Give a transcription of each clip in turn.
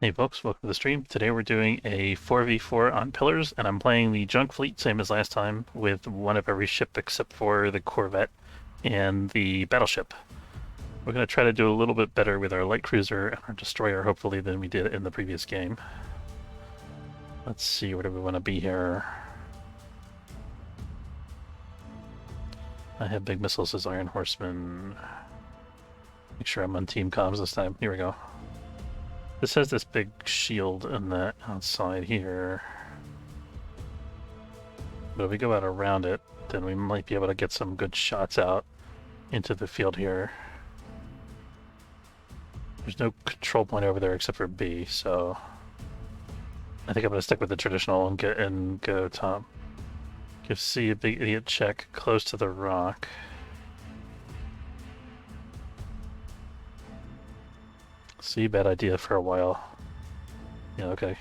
Hey folks, welcome to the stream. Today we're doing a 4v4 on pillars, and I'm playing the junk fleet, same as last time, with one of every ship except for the Corvette and the battleship. We're going to try to do a little bit better with our light cruiser and our destroyer, hopefully, than we did in the previous game. Let's see, where do we want to be here? I have big missiles as Iron Horseman. Make sure I'm on team comms this time. Here we go. This has this big shield on the outside here. But if we go out around it, then we might be able to get some good shots out into the field here. There's no control point over there except for B, so I think I'm gonna stick with the traditional and go top. Give C a big idiot check close to the rock. C, bad idea for a while. Yeah, okay.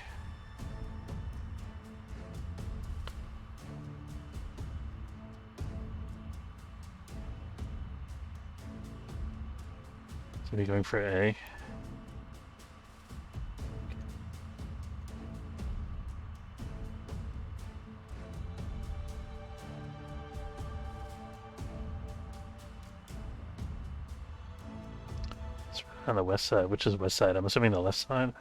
So we're going for A. On the west side. Which is west side? I'm assuming the left side.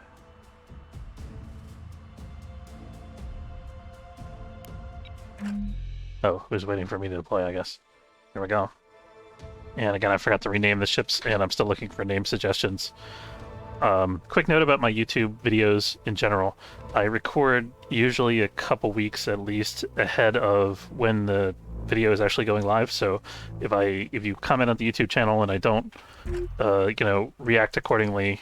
Oh, it was waiting for me to deploy, I guess. Here we go. And again, I forgot to rename the ships, and I'm still looking for name suggestions. Quick note about my YouTube videos in general. I record usually a couple weeks at least ahead of when the video is actually going live. So if you comment on the YouTube channel and I don't react accordingly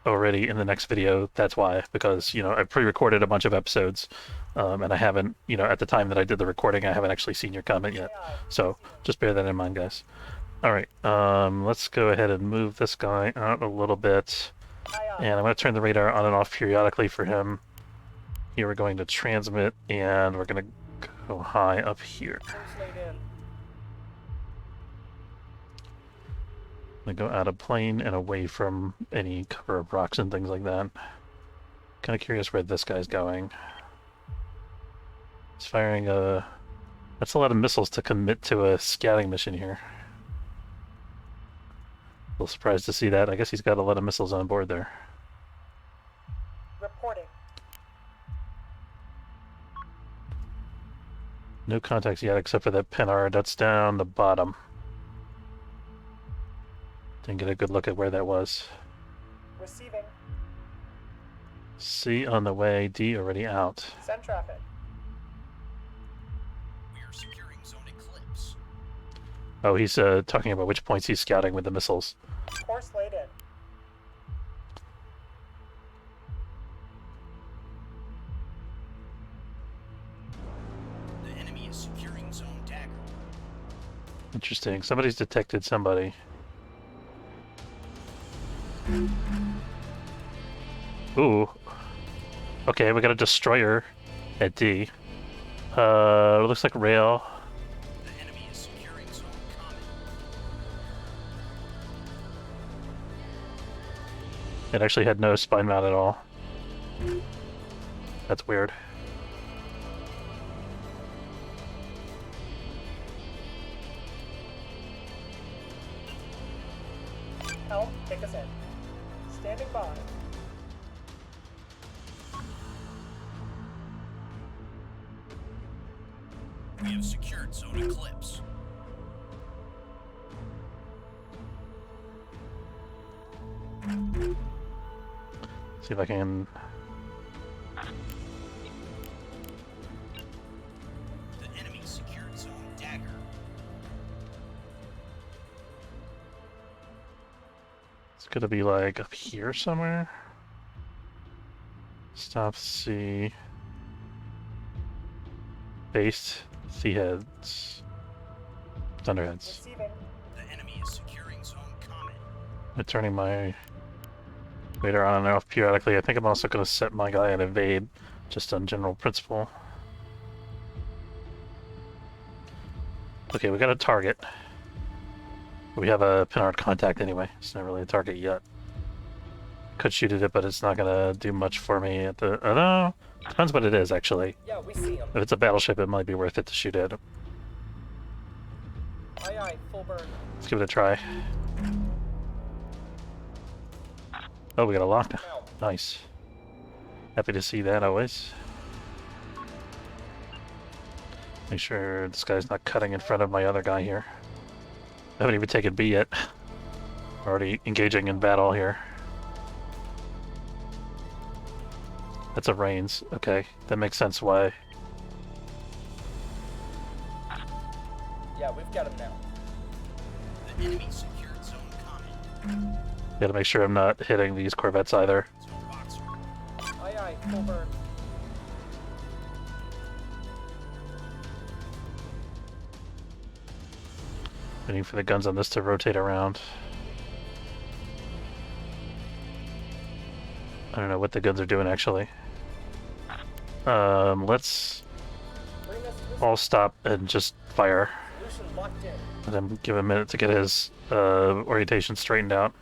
already in the next video, that's why, because I pre-recorded a bunch of episodes, and I haven't, at the time that I did the recording, I haven't actually seen your comment yet. So just bear that in mind, guys. All right, let's go ahead and move this guy out a little bit, and I'm going to turn the radar on and off periodically for him. Here we're going to transmit, and we're going to go high up here. I'm going to go out of plane and away from any cover of rocks and things like that. Kind of curious where this guy's going. He's firing a... That's a lot of missiles to commit to a scouting mission here. A little surprised to see that. I guess he's got a lot of missiles on board there. Reporting. No contacts yet except for that Pinard. That's down the bottom. Didn't get a good look at where that was. Receiving. C on the way, D already out. Send traffic. We are securing zone eclipse. Oh, he's talking about which points he's scouting with the missiles. Course laid in. The enemy is securing zone dagger. Interesting. Somebody's detected somebody. Ooh. Okay, we got a destroyer at D. Looks like rail. The enemy is securing zone common. It actually had no spine mount at all. That's weird. Help, take us in. Standing by. We have secured zone eclipse. See if I can... The enemy secured zone dagger. It's gonna be like up here somewhere. Stop C. Base C heads. Thunderheads. Receiving. The enemy is securing zone common. I'm turning my radar on and off periodically. I think I'm also gonna set my guy at evade, just on general principle. Okay, we got a target. We have a Pinard contact anyway. It's not really a target yet. could shoot at it, but it's not gonna do much for me at the... I don't know. Depends what it is, actually. Yeah, we see him. If it's a battleship, it might be worth it to shoot at. Aye, aye, full burn. Let's give it a try. Oh, we got a lock. Out. Nice. Happy to see that, always. Make sure this guy's not cutting in front of my other guy here. I haven't even taken B yet. Already engaging in battle here. That's a Reigns. Okay, that makes sense why. Yeah, we've got him now. The enemy secured zone comment. Gotta make sure I'm not hitting these corvettes either. Zone boxer. Aye, aye, full burn. Waiting for the guns on this to rotate around. I don't know what the guns are doing actually. Let's Bring us to this all stop and just fire. solution locked in. Let him give him a minute to get his orientation straightened out.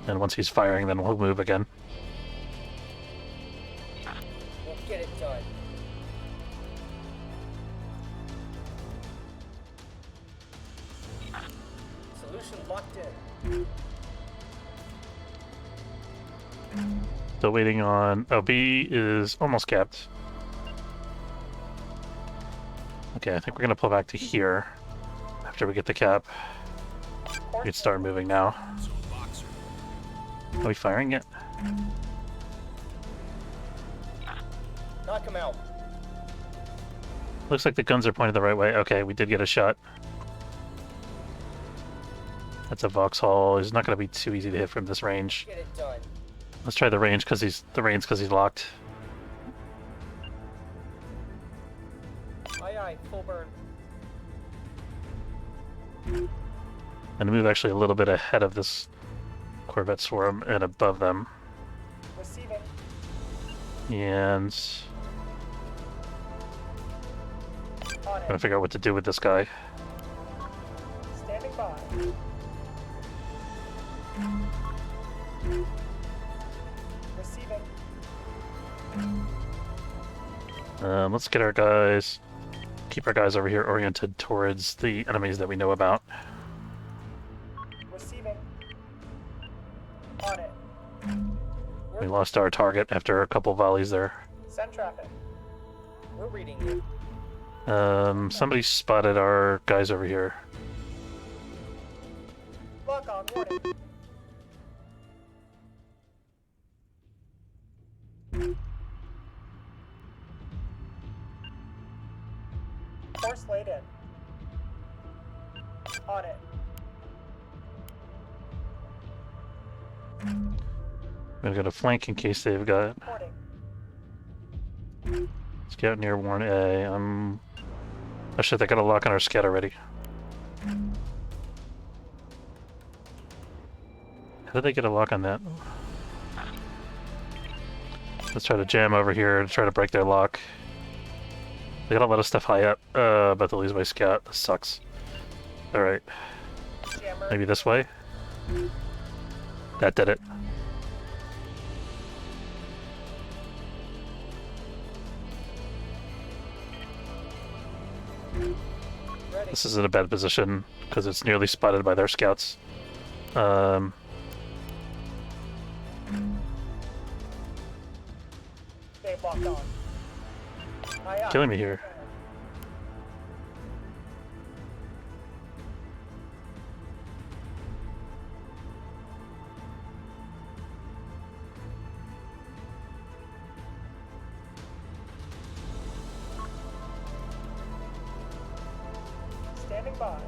And once he's firing, then we'll move again. We'll get it done. Solution locked in. Still waiting on... Oh, B is almost capped. Okay, I think we're gonna pull back to here after we get the cap. We can start moving now. Zone boxer. Are we firing yet? Knock him out. Looks like the guns are pointed the right way. Okay, we did get a shot. That's a Vauxhall. He's not going to be too easy to hit from this range. Get it done. Let's try the range because he's locked. Aye, aye, full burn. I'm gonna move actually a little bit ahead of this Corvette swarm and above them. Receiving. And On I'm gonna it. figure out what to do with this guy. Standing by. Receiving. Let's get our guys, keep our guys over here oriented towards the enemies that we know about. Receiving. On it. We lost our target after a couple volleys there. Send traffic. We're reading you. Somebody spotted our guys over here. Lock on warning. Force laid in. On it. I'm gonna go to flank in case they've got Reporting. scout near Warren A. Oh shit, they got a lock on our scout already. How did they get a lock on that? Let's try to jam over here to try to break their lock. They got a lot of stuff high up. About to lose my scout. This sucks. Alright, Jammer. maybe this way? That did it. Ready. This is in a bad position because it's nearly spotted by their scouts. They've locked on. Aye, aye. Killing me here. Standing by.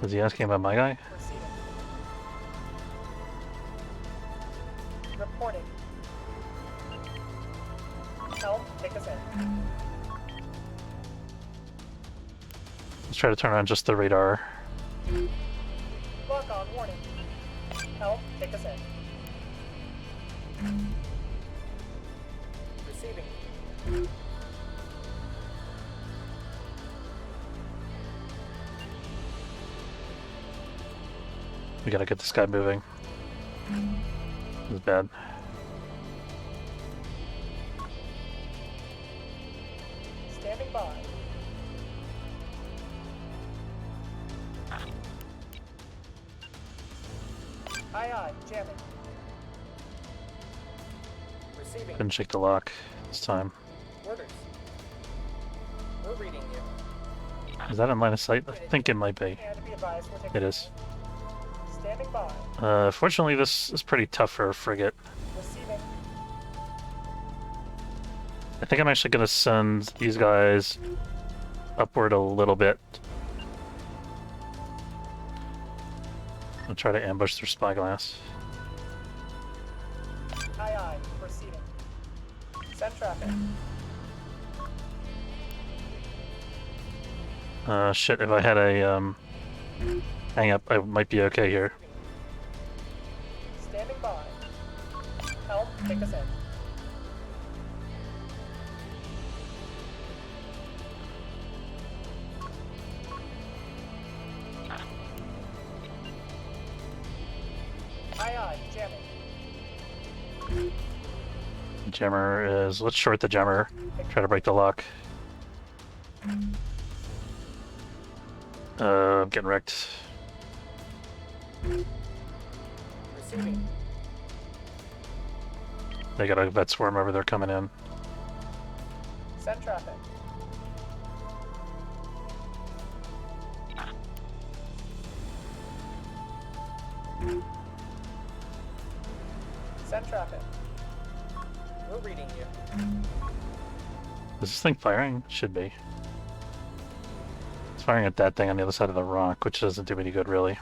Was he asking about my guy? Receiving. Reporting. Helm, take us in. Let's try to turn on just the radar. Lock on warning. Helm, take us in. Receiving. We gotta get this guy moving. This is bad. Standing by. Aye, aye, jamming. Receiving. Couldn't shake the lock this time. Orders. We're reading you. Is that in line of sight? I think it might be. And be advised, we're taking It is. Standing by. Fortunately, this is pretty tough for a frigate. Receiving. I think I'm actually gonna send these guys upward a little bit. I'll try to ambush their spyglass. Aye, aye, proceeding. Send traffic. Shit, if I had a, hang up, I might be okay here. Standing by. Helm, take us in. Aye, aye, jamming. Jammer is... let's short the jammer. Try to break the lock. I'm getting wrecked. Receiving. They got a vet swarm over there coming in. Send traffic. Send traffic. We're reading you. Is this thing firing? Should be. It's firing at that thing on the other side of the rock, which doesn't do any good, really.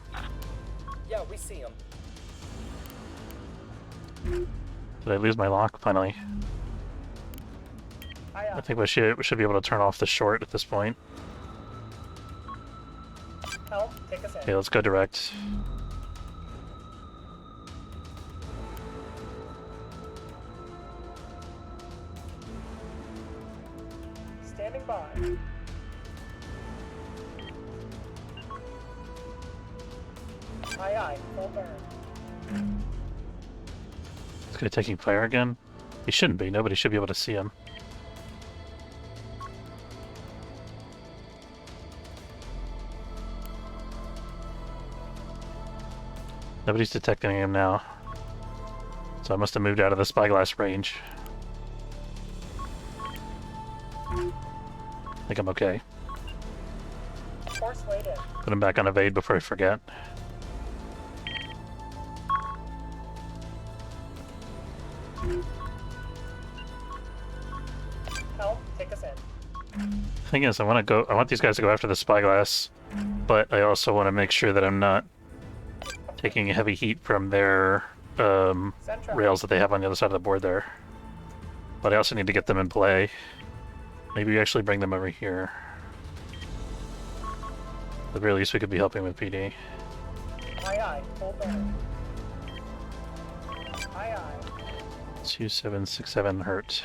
Yeah, we see him. Did I lose my lock, finally? Aye, aye. I think we should be able to turn off the short at this point. Helm, take us in. Okay, let's go direct. Standing by. Aye, aye, full burn. Is he taking fire again? He shouldn't be. Nobody should be able to see him. Nobody's detecting him now. So I must have moved out of the spyglass range. I think I'm okay. Force laid in. Put him back on evade before I forget. Helm, take us in. Thing is, I want these guys to go after the spyglass, but I also want to make sure that I'm not taking heavy heat from their Send traffic. rails that they have on the other side of the board there. But I also need to get them in play. Maybe we actually bring them over here. At the very least, we could be helping with PD. Aye, aye, full burn. Aye, aye. 2767 hurt.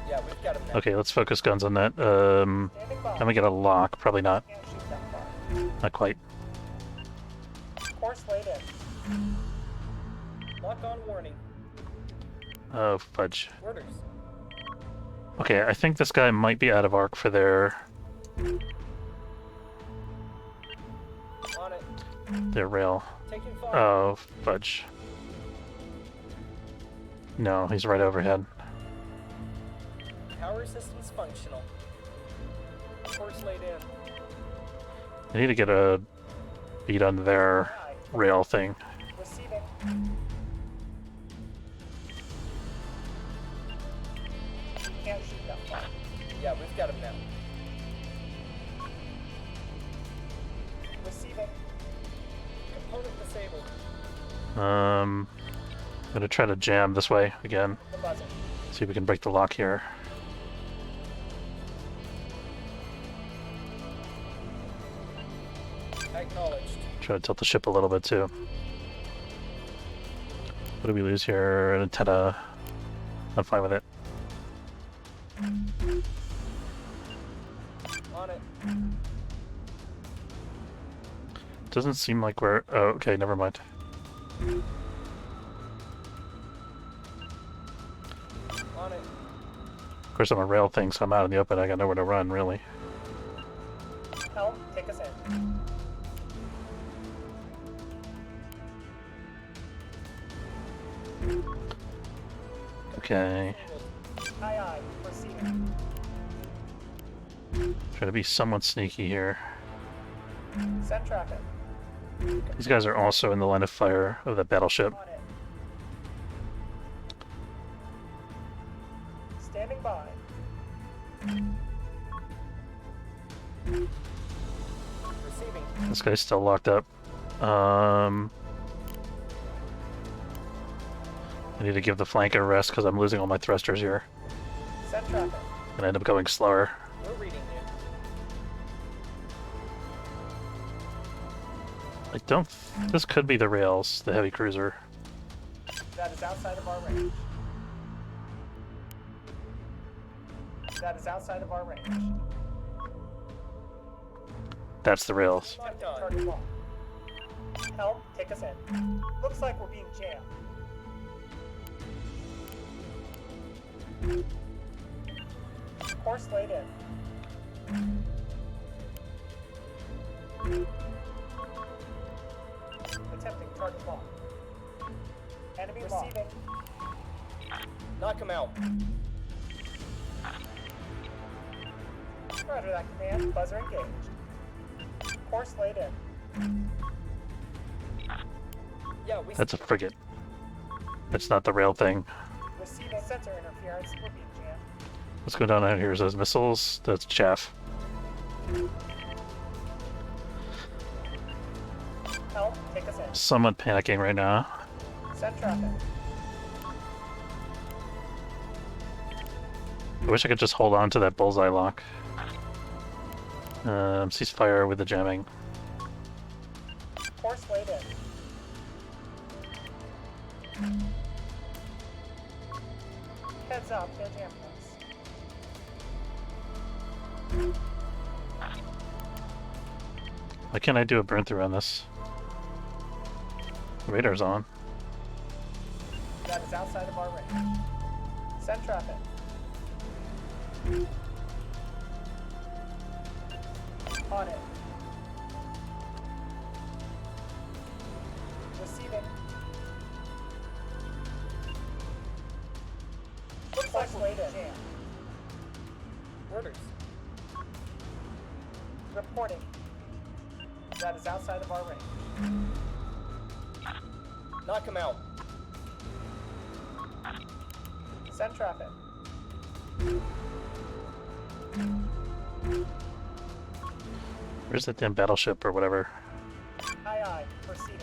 Yeah, we've got him now. Okay, let's focus guns on that. Standing by. Can we get a lock? Probably not. Can't shoot that far. Not quite. Course laid in. Lock on warning. Oh, fudge. Orders. Okay, I think this guy might be out of arc for their On it. rail. Taking fire. Oh, fudge. No, he's right overhead. Power systems functional. Course laid in. I need to get a beat on their Aye. rail thing. Receiving. Can't shoot that far. Yeah, we've got him now. Receiving. Component disabled. I'm gonna try to jam this way again. The buzzer. See if we can break the lock here. Acknowledged. Try to tilt the ship a little bit too. What do we lose here? An antenna. I'm fine with it. On it. Doesn't seem like we're... Oh, okay, never mind. On it. Of course, I'm a rail thing, so I'm out in the open. I got nowhere to run, really. Helm, take us in. Okay. Aye, aye. Proceeding. Try to be somewhat sneaky here. Send traffic. These guys are also in the line of fire of the battleship. On it. Standing by. Receiving. This guy's still locked up. I need to give the flank a rest because I'm losing all my thrusters here. Send traffic. Gonna end up going slower. We're reading you. I don't... This could be the rails, the heavy cruiser. That is outside of our range. That is outside of our range. That's the rails. Target locked. Helm, take us in. Looks like we're being jammed. Course laid in. Attempting target lock. Enemy receiving. Knock him out. Roger that command. Buzzer engaged. Course laid in. Yeah, we That's a frigate. That's not the rail thing. receiving sensor interference. We're being jammed. What's going on out here? Is those missiles? That's chaff. Helm, take us in. Somewhat panicking right now. Send traffic. I wish I could just hold on to that bullseye lock. Cease fire with the jamming. Course laid in. Heads up, they're jamming us. Why can't I do a burn through on this? The radar's on. That is outside of our range. Send traffic. On it. Receiving. Looks like we're jammed. Orders. Reporting. That is outside of our range. Knock him out. Send traffic. Where's that damn battleship or whatever? Aye, aye. Proceeding.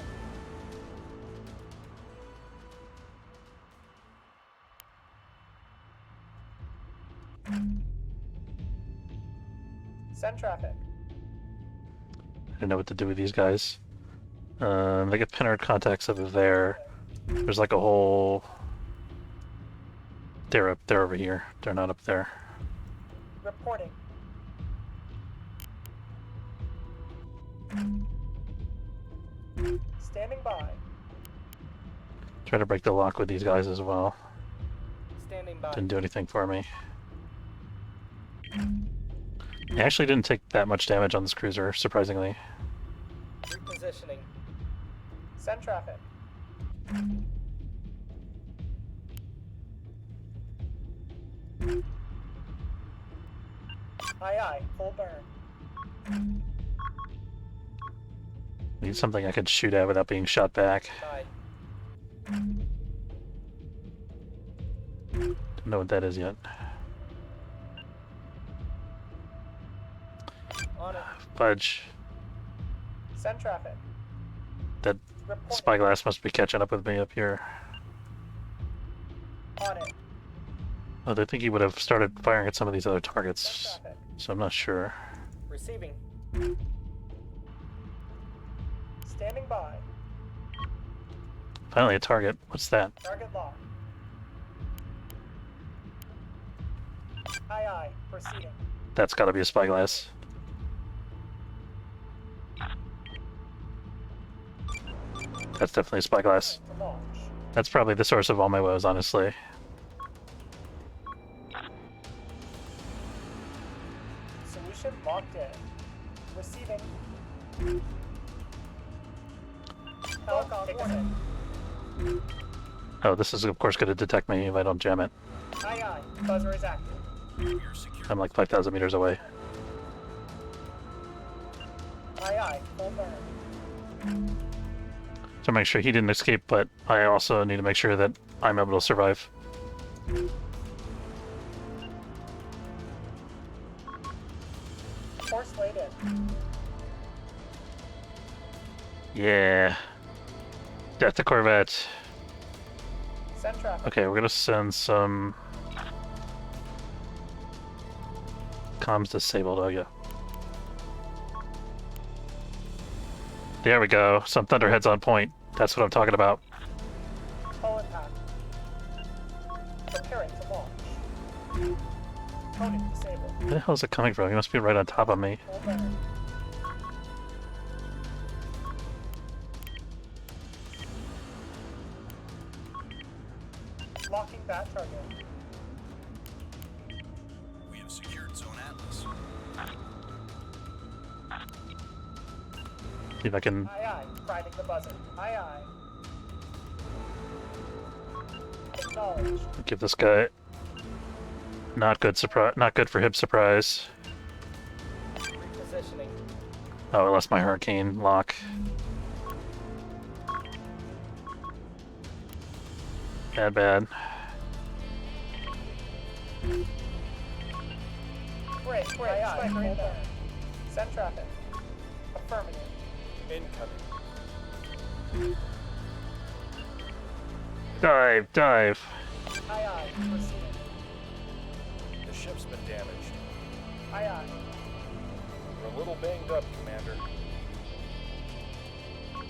Send traffic. I don't know what to do with these guys. They get pinner contacts over there. There's like a whole... They're over here. They're not up there. Reporting. Standing by. Try to break the lock with these guys as well. Standing by. Didn't do anything for me. I actually didn't take that much damage on this cruiser, surprisingly. Repositioning. Send traffic. Aye, aye. Full burn. Need something I could shoot at without being shot back. Aye. Don't know what that is yet. On it. Fudge. Send traffic. That Reporting. spyglass must be catching up with me up here. On it. Oh, I think he would have started firing at some of these other Send targets, traffic. so I'm not sure. Receiving. Standing by. Finally a target. What's that? Target locked. Aye, aye. Proceeding. That's gotta be a spyglass. That's definitely a spyglass. To launch. That's probably the source of all my woes, honestly. Solution locked in. Receiving. Help, take us in. Oh, this is of course going to detect me if I don't jam it. Aye aye, buzzer is active. You're secure. I'm like 5,000 meters away. Aye aye, full burn. So make sure he didn't escape, but I also need to make sure that I'm able to survive. Course laid in. Yeah. Death to Corvette. Send traffic. Okay, we're gonna send some comms disabled. Oh yeah. There we go. Some thunderheads on point. That's what I'm talking about. Hull impact. Preparing to launch. Opponent disabled. Where the hell is it coming from? He must be right on top of me. Full burn. Locking that target. We have secured Zone Atlas. See if I can Aye aye, grinding the buzzer. Aye aye. Acknowledged. give this guy not good surprise. Not good for hip surprise. Repositioning. Oh, I lost my hurricane lock. Bad, bad. Break, aye aye, full burn. Send traffic. Affirmative. Incoming. Dive, dive. Aye aye, proceeding. The ship's been damaged. Aye aye. We're a little banged up, Commander.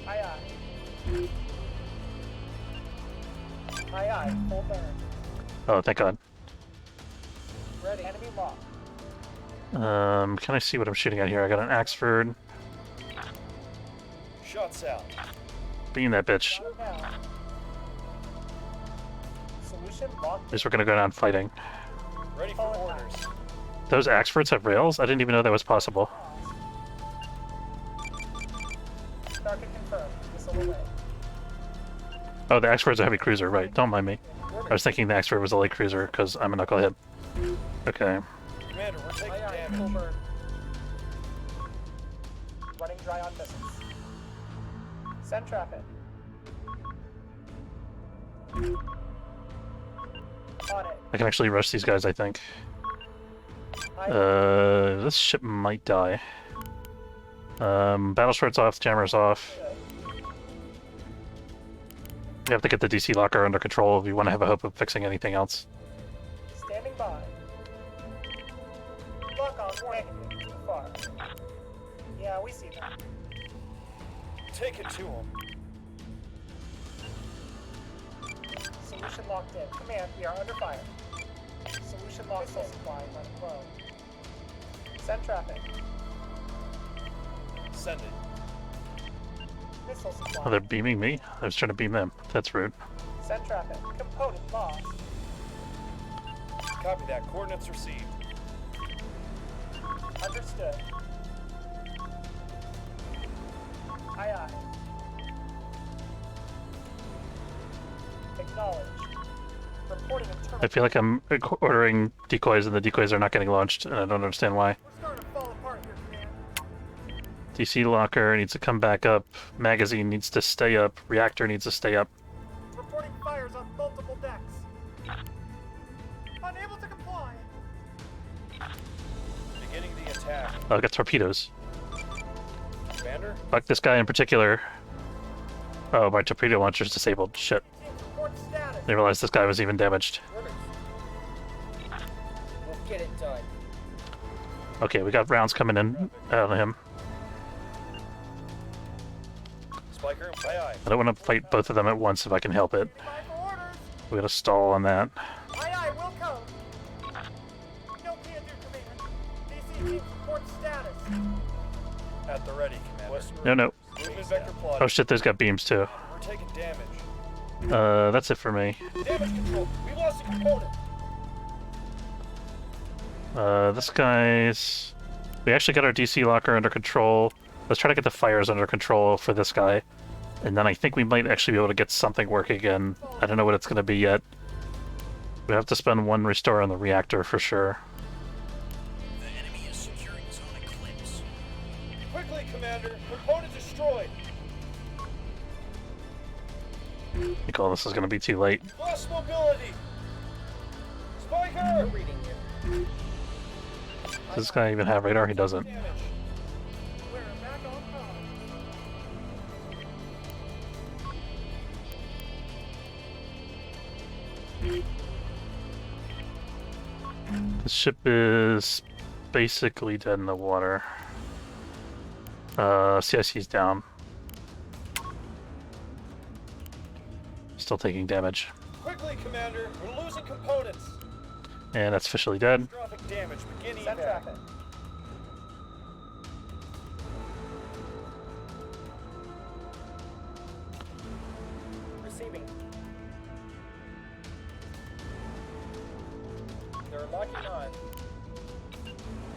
Aye aye. Aye aye, full burn. Oh, thank God. Ready. Enemy locked. Can I see what I'm shooting at here? I got an Axford. Shots out. Beam that bitch. Got it now. Solution locked. At least we're gonna go down fighting. Ready for orders. Those Axfords have rails? I didn't even know that was possible. Target confirmed. Missile away. Oh, the Axford's a heavy cruiser, right. Don't mind me. I was thinking the Axford was a light cruiser, because I'm a knucklehead. Okay. Commander, we're taking Aye aye, full damage. burn. Running dry on missiles. Send traffic. On it. I can actually rush these guys, I think. Aye. This ship might die. Battle short's off, jammer's off. We have to get the DC locker under control if you want to have a hope of fixing anything else. Standing by. Lock on warning. Too far. Yeah, we see them. Take it to him. Solution locked in. Command, we are under fire. Solution locked in. Supply running low. Send traffic. Send it. Missile supply. Oh, they're beaming me? I was trying to beam them. That's rude. Send traffic. Component lost. Copy that. Coordinates received. Understood. Aye aye. Acknowledged. Reporting internal. I feel like I'm ordering decoys and the decoys are not getting launched, and I don't understand why. We're starting to fall apart here, Command. DC locker needs to come back up. Magazine needs to stay up. Reactor needs to stay up. Reporting fires on multiple decks. Unable to comply. Beginning the attack. Oh, I got torpedoes. Commander, Fuck this guy in particular. Oh, my torpedo launcher's disabled. Shit. Team report status. They realized this guy was even damaged. Orders. We'll get it done. Okay, we got rounds coming in out of him. Spiker, aye aye. I don't want to fight both of them at once if I can help it. Five for orders. We gotta stall on that. Aye aye, will come. No can do, Command. DC team report status. At the ready, Commander. No, no. Movement vector plot. Oh shit, those got beams too. We're taking damage. That's it for me. Damage control. We've lost a component. This guy's... We actually got our DC locker under control. Let's try to get the fires under control for this guy. And then I think we might actually be able to get something working again. I don't know what it's going to be yet. We have to spend 1 restore on the reactor for sure. The enemy is securing zone eclipse. Quickly, Commander. Component destroyed. I think all this is going to be too late. Lost mobility. Spiker. Reading you. Does this guy even have radar? He doesn't. Damage. We're back on The ship is basically dead in the water. CIC's down. Still taking damage. Quickly, Commander. We're losing components. And that's officially dead. Catastrophic damage. Begin Send evac. traffic. Receiving. They're locking on.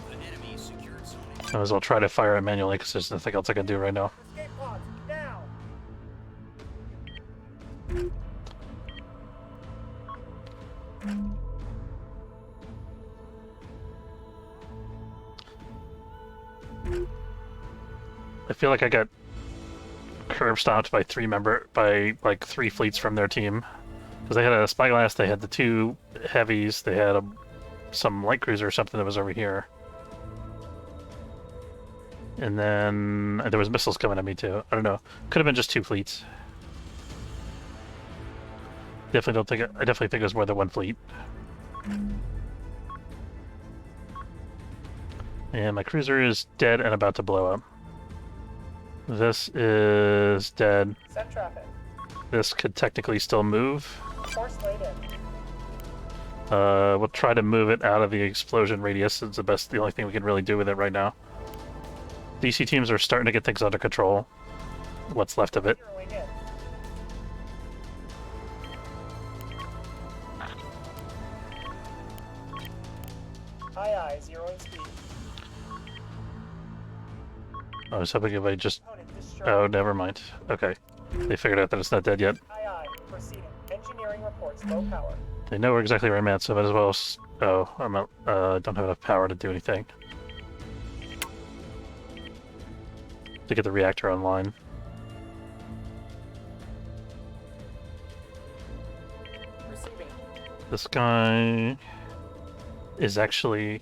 The enemy secured zone eclipse. I might as well try to fire it manually because there's nothing else I can do right now. Escape pods, now! I feel like I got curb stomped by like 3 fleets from their team. Because they had a spyglass, they had the 2 heavies, they had some light cruiser or something that was over here. And then there was missiles coming at me too. I don't know. Could have been just 2 fleets. I definitely think it was more than 1 fleet. And my cruiser is dead and about to blow up. This is dead. Send traffic. This could technically still move. Force laid in. We'll try to move it out of the explosion radius. It's the only thing we can really do with it right now. DC teams are starting to get things under control. What's left of it. Zeroing in. Aye, zeroing speed. I was hoping if I just... Component destroyed. Oh, never mind. Okay. They figured out that it's not dead yet. Aye, proceeding. Engineering reports low power. They know exactly where I'm at, so I might as well... Oh, I'm out. Don't have enough power to do anything. To get the reactor online. Receiving. This guy is actually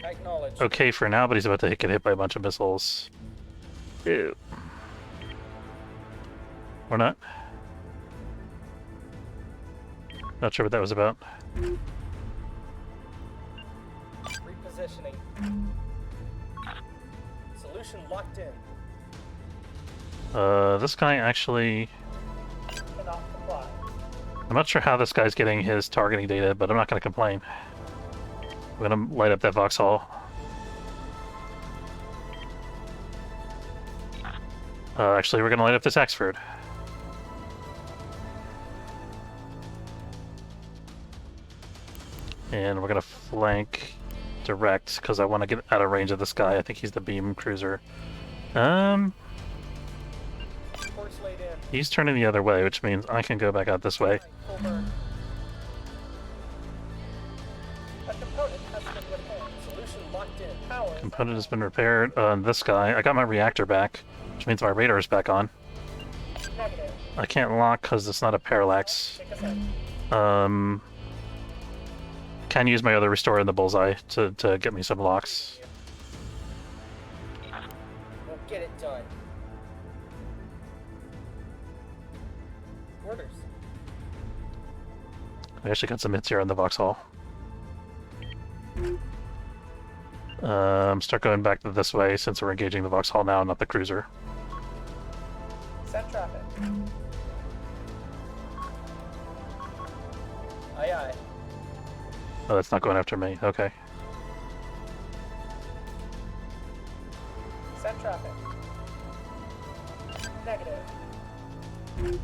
Acknowledged. okay for now, but he's about to get hit by a bunch of missiles. Ew. Or not. Not sure what that was about. Repositioning. Solution locked in. This guy actually... Cannot comply. I'm not sure how this guy's getting his targeting data, but I'm not going to complain. I'm going to light up that Vauxhall. Actually, we're going to light up this Axford. And we're going to flank direct, because I want to get out of range of this guy. I think he's the beam cruiser. Force laid in. He's turning the other way, which means I can go back out this way. Full burn. A component has been repaired. Solution locked in. Power. Component has been repaired on this guy. I got my reactor back, which means my radar is back on. Negative. I can't lock because it's not a parallax. Take a second. Can use my other restore in the bullseye to get me some locks. We'll get it done. Orders. I actually got some hits here on the Vauxhall. Start going back this way since we're engaging the Vauxhall now, not the cruiser. Send traffic. Aye, aye. Oh, that's not going after me. Okay. Send traffic. Negative. Receiving.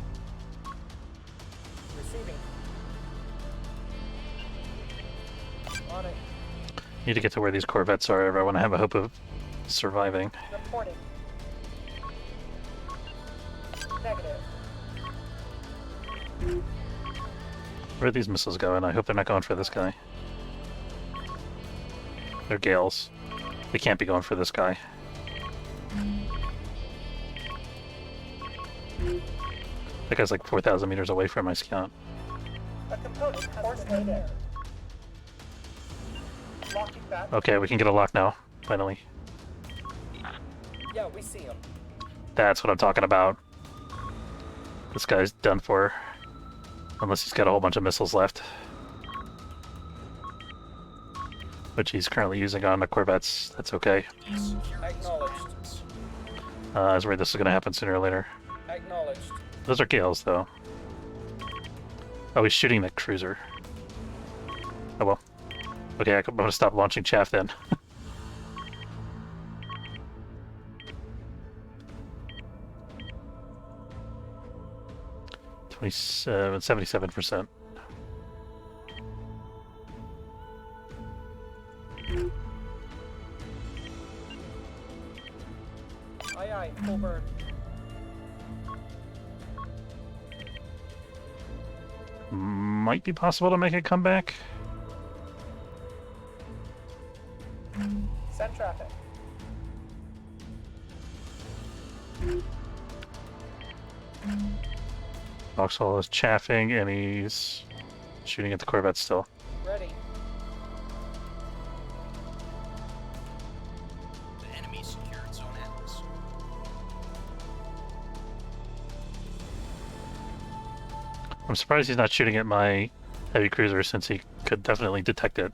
On it. Need to get to where these corvettes are if I want to have a hope of surviving. Reporting. Negative. Where are these missiles going? I hope they're not going for this guy. They're Gales. They can't be going for this guy. That guy's like 4,000 meters away from my scout. A component has been there. Locking back. Okay, we can get a lock now, finally. Yeah, we see him. That's what I'm talking about. This guy's done for. Unless he's got a whole bunch of missiles left. Which he's currently using on the corvettes. That's okay. Acknowledged. I was worried this was going to happen sooner or later. Acknowledged. Those are Gales, though. Oh, he's shooting that cruiser. Oh well. Okay, I'm going to stop launching chaff then. 77%. Aye, aye, full burn. Might be possible to make a comeback. Send traffic. Vauxhall is chaffing and he's shooting at the corvette still. Ready. The enemy secured Zone Atlas. I'm surprised he's not shooting at my heavy cruiser since he could definitely detect it.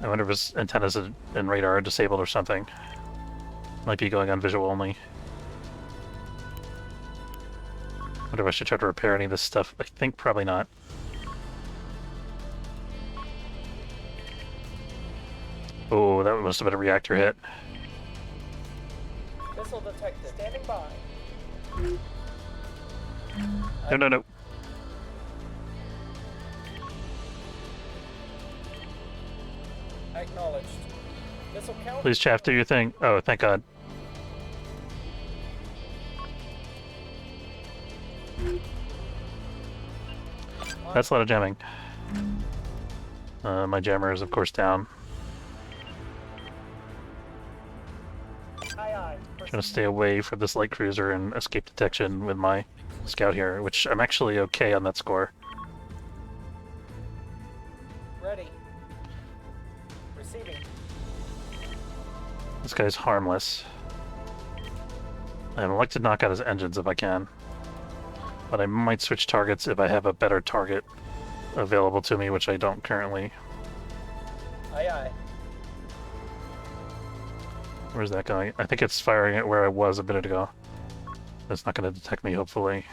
I wonder if his antennas and radar are disabled or something. Might be going on visual only. Wonder if I should try to repair any of this stuff. I think probably not. Oh, that must have been a reactor hit. Missile detected. Standing by. No, no, no. Acknowledged. Missile count. Please, chaff, do your thing. Oh, thank God. That's a lot of jamming. My jammer is, of course, down. Aye, aye. Trying to stay away from this light cruiser and escape detection with my scout here, which I'm actually okay on that score. Ready. Receiving. This guy's harmless. I'd like to knock out his engines if I can. But I might switch targets if I have a better target available to me, which I don't currently. Aye, aye. Where's that going? I think it's firing at where I was a minute ago. It's not going to detect me, hopefully.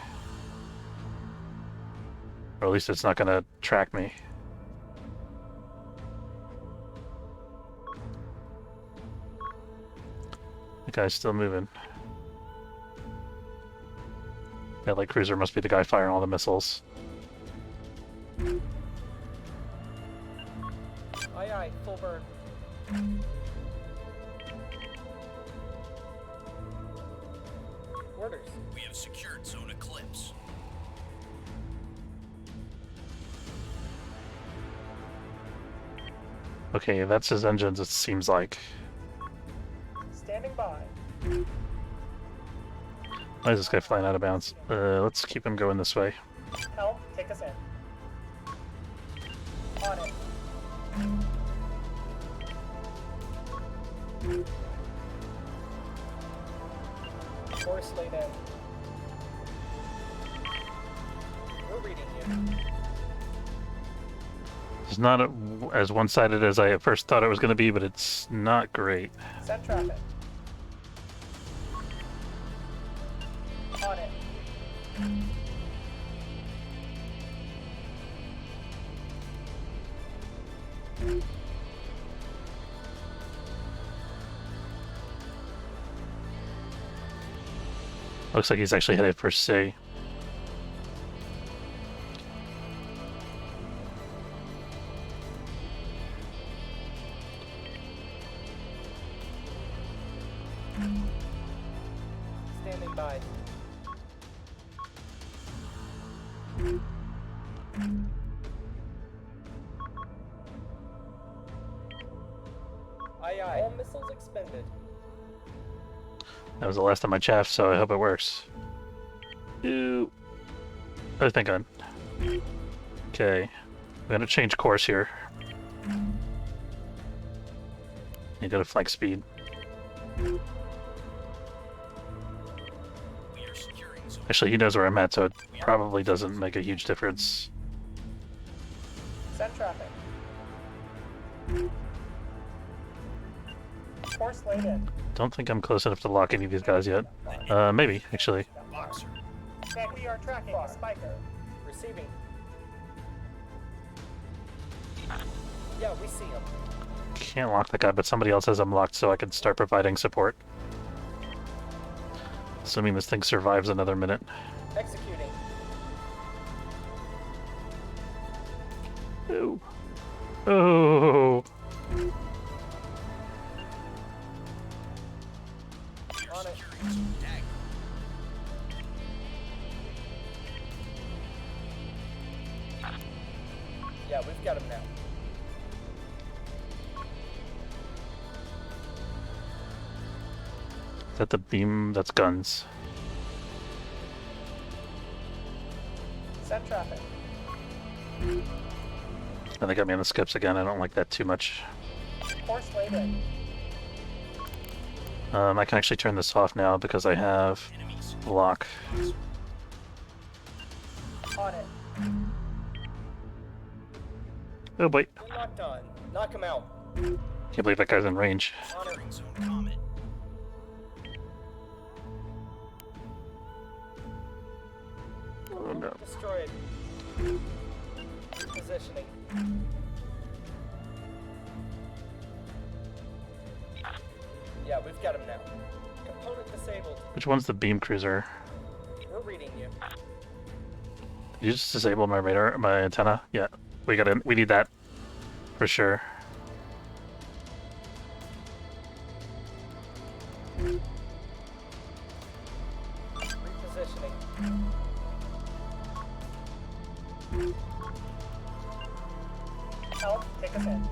Or at least it's not going to track me. The guy's still moving. That light cruiser must be the guy firing all the missiles. Aye, aye, full burn. Orders. We have secured Zone Eclipse. Okay, that's his engines, it seems like. Standing by. Why is this guy flying out of bounds? Let's keep him going this way. Help, take us in. On it. Course laid in. We're reading you. It's not as one-sided as I at first thought it was going to be, but it's not great. Send traffic. On it. Looks like he's actually headed for C. Standing by. Aye aye. All missiles expended. That was the last of my chaff, so I hope it works. Ew. Oh, thank God. Okay. I'm gonna change course here. You gotta flank speed. We are securing zone. Actually, he knows where I'm at, so it probably doesn't make a huge difference. Send traffic. Course laid in. Don't think I'm close enough to lock any of these guys yet. Maybe, actually. Boxer. Check, we are tracking a spiker. Receiving. Yeah, we see him. Can't lock that guy, but somebody else has him locked, so I can start providing support. Assuming this thing survives another minute. Executing. Oh. Oh. We are On it. securing zone dagger. Yeah, we've got him now. Is that the beam? That's guns. Send traffic. And they got me on the skips again. I don't like that too much. Course laid in. I can actually turn this off now because I have Enemies. lock. On it. Oh boy. We're locked on. Knock him out. Can't believe that guy's in range. Securing zone comet. Oh no. Destroyed. Repositioning. Yeah, we've got him now. Component disabled. Which one's the beam cruiser? We're reading you. Did you just disable my radar, my antenna? Yeah. We need that. For sure. Repositioning. Help, take us in.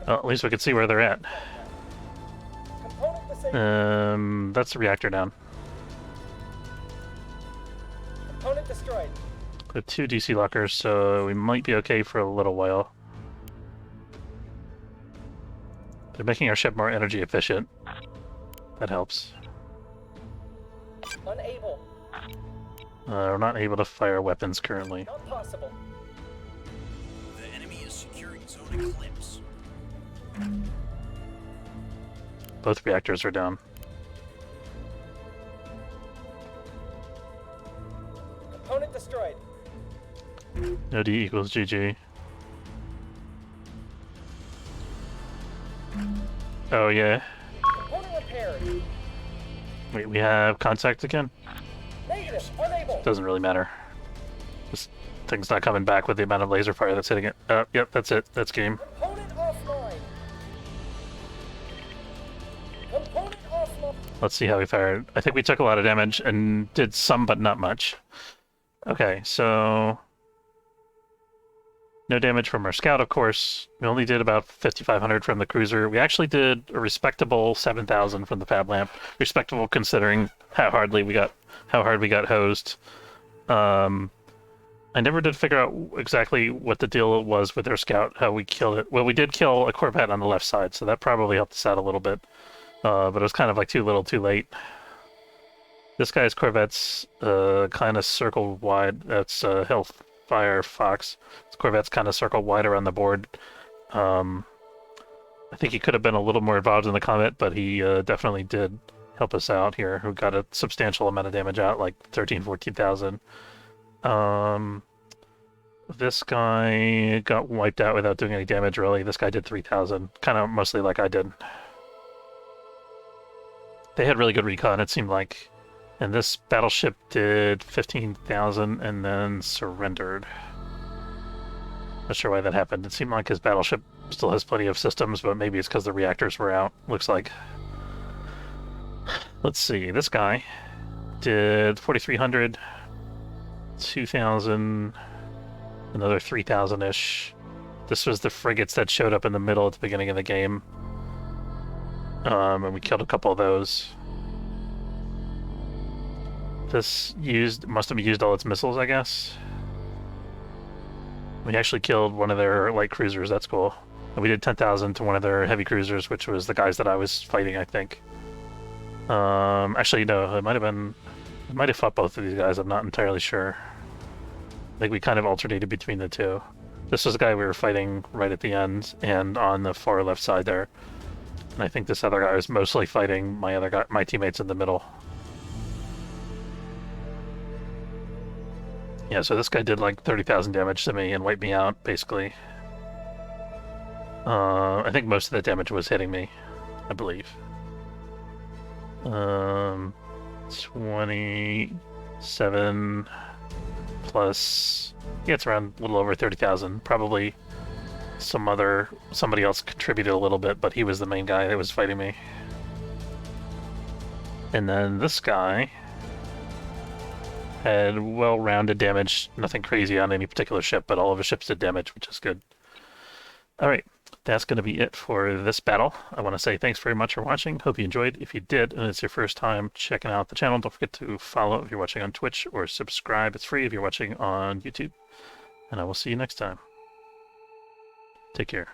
Well, at least we can see where they're at. Component disabled. That's the reactor down. Component destroyed. We have 2 DC lockers, so we might be okay for a little while. They're making our ship more energy efficient. That helps. Unable. We're not able to fire weapons currently. Not possible. The enemy is securing zone eclipse. Both reactors are down. Component destroyed. No D equals GG. Oh yeah. Component repaired. Wait, we have contact again? Negative. Unable. Doesn't really matter. This thing's not coming back with the amount of laser fire that's hitting it. Yep, that's it. That's game. Component offline. Component offline. Let's see how we fired. I think we took a lot of damage and did some, but not much. Okay, so... No damage from our scout, of course. We only did about 5,500 from the cruiser. We actually did a respectable 7,000 from the fab lamp. Respectable considering how hard we got hosed. I never did figure out exactly what the deal was with their scout, how we killed it. Well, we did kill a Corvette on the left side, so that probably helped us out a little bit. But it was kind of like too little, too late. This guy's Corvette's kind of circle wide. That's Hellfire Fox. This Corvette's kind of circle wide around the board. I think he could have been a little more involved in the combat, but he definitely did help us out here. We got a substantial amount of damage out, like 13,000, 14,000. This guy got wiped out without doing any damage, really. This guy did 3,000, kind of mostly like I did. They had really good recon, it seemed like. And this battleship did 15,000 and then surrendered. Not sure why that happened. It seemed like his battleship still has plenty of systems, but maybe it's because the reactors were out, looks like. Let's see, this guy did 4,300, 2,000, another 3,000-ish. This was the frigates that showed up in the middle at the beginning of the game. And we killed a couple of those. This must have used all its missiles, I guess. We actually killed one of their light cruisers, that's cool. And we did 10,000 to one of their heavy cruisers, which was the guys that I was fighting, I think. Actually, no, it might have been... I might have fought both of these guys, I'm not entirely sure. I think we kind of alternated between the two. This was the guy we were fighting right at the end, and on the far left side there. And I think this other guy was mostly fighting my teammates in the middle. Yeah, so this guy did like 30,000 damage to me and wiped me out, basically. I think most of that damage was hitting me, I believe. 27 plus... Yeah, it's around a little over 30,000. Probably somebody else contributed a little bit, but he was the main guy that was fighting me. And then this guy had well-rounded damage, nothing crazy on any particular ship, but all of his ships did damage, which is good. Alright, that's going to be it for this battle. I want to say thanks very much for watching. Hope you enjoyed. If you did, and it's your first time checking out the channel, don't forget to follow if you're watching on Twitch, or subscribe. It's free if you're watching on YouTube. And I will see you next time. Take care.